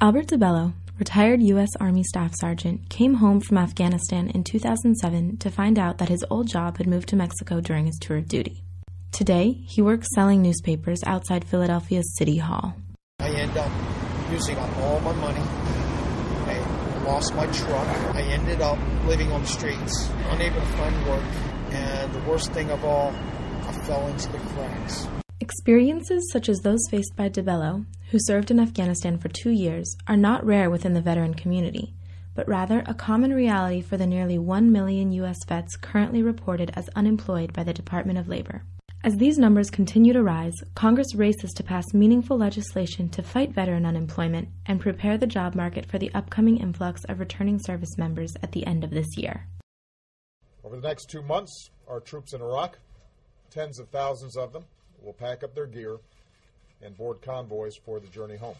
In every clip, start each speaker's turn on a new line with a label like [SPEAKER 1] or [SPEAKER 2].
[SPEAKER 1] Albert DeBello, retired U.S. Army Staff Sergeant, came home from Afghanistan in 2007 to find out that his old job had moved to Mexico during his tour of duty. Today, he works selling newspapers outside Philadelphia's City Hall.
[SPEAKER 2] I end up using up all my money. I lost my truck. I ended up living on the streets, unable to find work, and the worst thing of all, I fell into the cracks.
[SPEAKER 1] Experiences such as those faced by DeBello, who served in Afghanistan for 2 years, are not rare within the veteran community, but rather a common reality for the nearly 1 million U.S. vets currently reported as unemployed by the Department of Labor. As these numbers continue to rise, Congress races to pass meaningful legislation to fight veteran unemployment and prepare the job market for the upcoming influx of returning service members at the end of this year.
[SPEAKER 3] Over the next 2 months, our troops in Iraq, tens of thousands of them, will pack up their gear and board convoys for the journey home.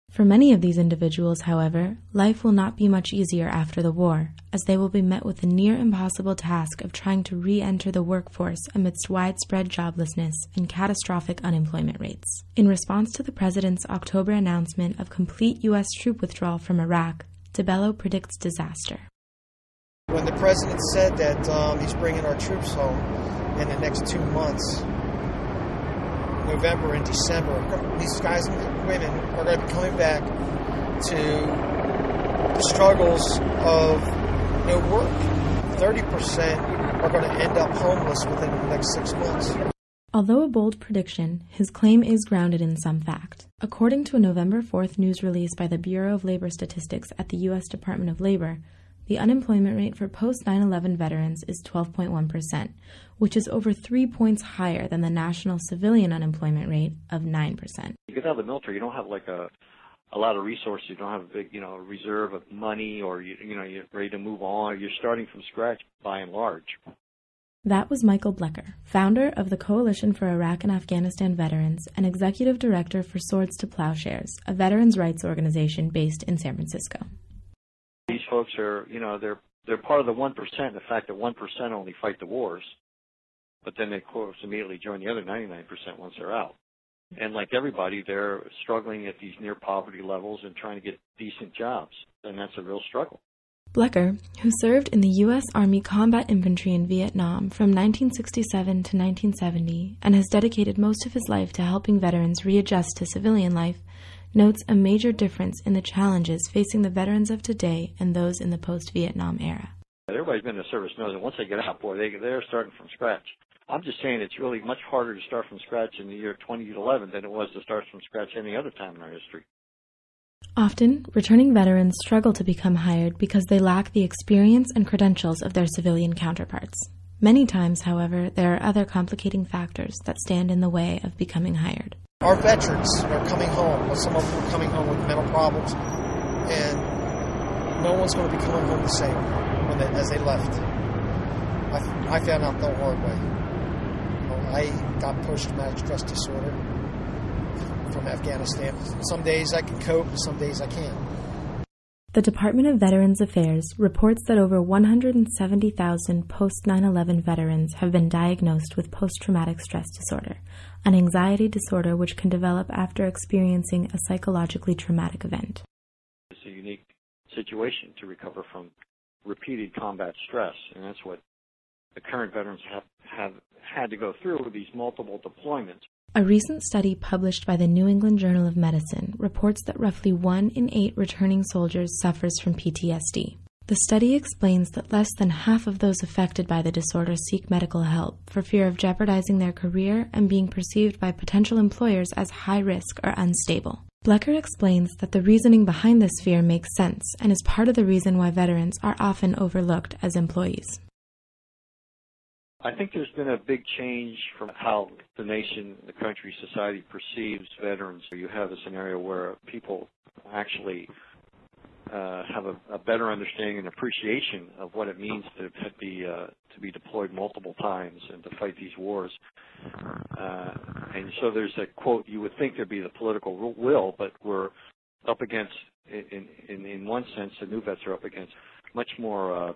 [SPEAKER 1] For many of these individuals, however, life will not be much easier after the war, as they will be met with the near impossible task of trying to re-enter the workforce amidst widespread joblessness and catastrophic unemployment rates. In response to the President's October announcement of complete U.S. troop withdrawal from Iraq, DeBello predicts disaster.
[SPEAKER 2] When the President said that he's bringing our troops home in the next 2 months, November and December, these guys and women are going to be coming back to the struggles of no work. 30% are going to end up homeless within the next 6 months.
[SPEAKER 1] Although a bold prediction, his claim is grounded in some fact. According to a November 4th news release by the Bureau of Labor Statistics at the U.S. Department of Labor, the unemployment rate for post-9/11 veterans is 12.1%, which is over 3 points higher than the national civilian unemployment rate of 9%.
[SPEAKER 4] You get out of the military, you don't have like a lot of resources. You don't have a big, reserve of money, or you're ready to move on. You're starting from scratch by and large.
[SPEAKER 1] That was Michael Blecker, founder of the Coalition for Iraq and Afghanistan Veterans and executive director for Swords to Plowshares, a veterans' rights organization based in San Francisco.
[SPEAKER 4] These folks are, they're part of the 1%. The fact that 1% only fight the wars, but then they, of course, immediately join the other 99% once they're out. And like everybody, they're struggling at these near poverty levels and trying to get decent jobs, and that's a real struggle.
[SPEAKER 1] Blecker, who served in the U.S. Army Combat Infantry in Vietnam from 1967 to 1970 and has dedicated most of his life to helping veterans readjust to civilian life, notes a major difference in the challenges facing the veterans of today and those in the post-Vietnam era.
[SPEAKER 4] Everybody's been in the service knows that once they get out, boy, they're starting from scratch. I'm just saying it's really much harder to start from scratch in the year 2011 than it was to start from scratch any other time in our history.
[SPEAKER 1] Often, returning veterans struggle to become hired because they lack the experience and credentials of their civilian counterparts. Many times, however, there are other complicating factors that stand in the way of becoming hired.
[SPEAKER 2] Our veterans are coming home. Some of them are coming home with mental problems, and no one's going to be coming home the same as they left. I found out the hard way. I got post-traumatic stress disorder from Afghanistan. Some days I can cope, some days I can't.
[SPEAKER 1] The Department of Veterans Affairs reports that over 170,000 post-9/11 veterans have been diagnosed with post-traumatic stress disorder, an anxiety disorder which can develop after experiencing a psychologically traumatic event.
[SPEAKER 4] It's a unique situation to recover from repeated combat stress, and that's what the current veterans have had to go through with these multiple deployments.
[SPEAKER 1] A recent study published by the New England Journal of Medicine reports that roughly 1 in 8 returning soldiers suffers from PTSD. The study explains that less than half of those affected by the disorder seek medical help for fear of jeopardizing their career and being perceived by potential employers as high risk or unstable. Blecker explains that the reasoning behind this fear makes sense and is part of the reason why veterans are often overlooked as employees.
[SPEAKER 4] I think there's been a big change from how the nation, the country, society perceives veterans. You have a scenario where people actually have a better understanding and appreciation of what it means to be deployed multiple times and to fight these wars. And so there's a quote, you would think there'd be the political will, but we're up against, in one sense, the new vets are up against much more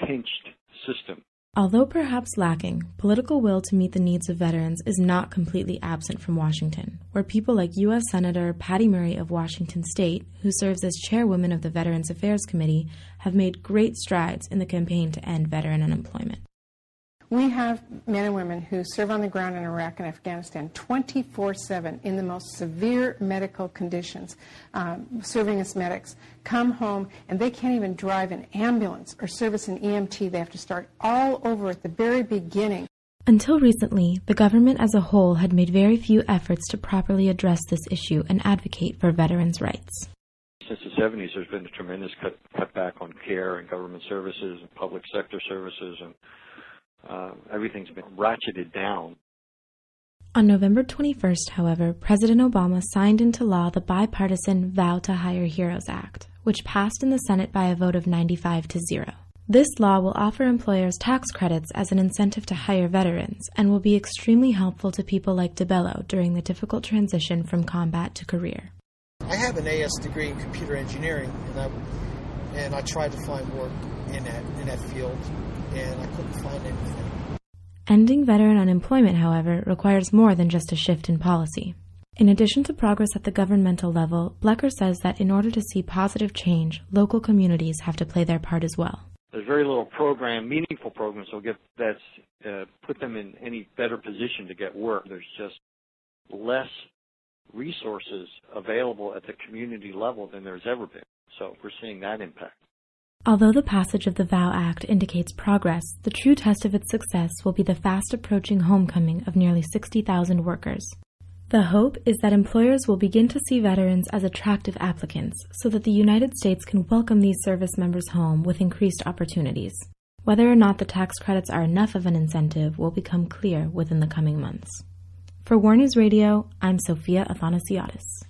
[SPEAKER 4] pinched system
[SPEAKER 1] Although perhaps lacking, political will to meet the needs of veterans is not completely absent from Washington, where people like U.S. Senator Patty Murray of Washington State, who serves as chairwoman of the Veterans Affairs Committee, have made great strides in the campaign to end veteran unemployment.
[SPEAKER 5] We have men and women who serve on the ground in Iraq and Afghanistan 24/7 in the most severe medical conditions, serving as medics, come home and they can't even drive an ambulance or service an EMT. They have to start all over at the very beginning.
[SPEAKER 1] Until recently, the government as a whole had made very few efforts to properly address this issue and advocate for veterans' rights.
[SPEAKER 4] Since the 70s, there's been a tremendous cut back on care and government services and public sector services, and everything's been ratcheted down.
[SPEAKER 1] On November 21st, however, President Obama signed into law the bipartisan Vow to Hire Heroes Act, which passed in the Senate by a vote of 95-0. This law will offer employers tax credits as an incentive to hire veterans and will be extremely helpful to people like DeBello during the difficult transition from combat to career.
[SPEAKER 2] I have an AS degree in computer engineering, and I tried to find work in that field, and I couldn't find anything.
[SPEAKER 1] Ending veteran unemployment, however, requires more than just a shift in policy. In addition to progress at the governmental level, Blecker says that in order to see positive change, local communities have to play their part as well.
[SPEAKER 4] There's very little meaningful programs that's put them in any better position to get work. There's just less resources available at the community level than there's ever been. So we're seeing that impact.
[SPEAKER 1] Although the passage of the VOW Act indicates progress, the true test of its success will be the fast-approaching homecoming of nearly 60,000 workers. The hope is that employers will begin to see veterans as attractive applicants so that the United States can welcome these service members home with increased opportunities. Whether or not the tax credits are enough of an incentive will become clear within the coming months. For War News Radio, I'm Sofia Athanassiadis.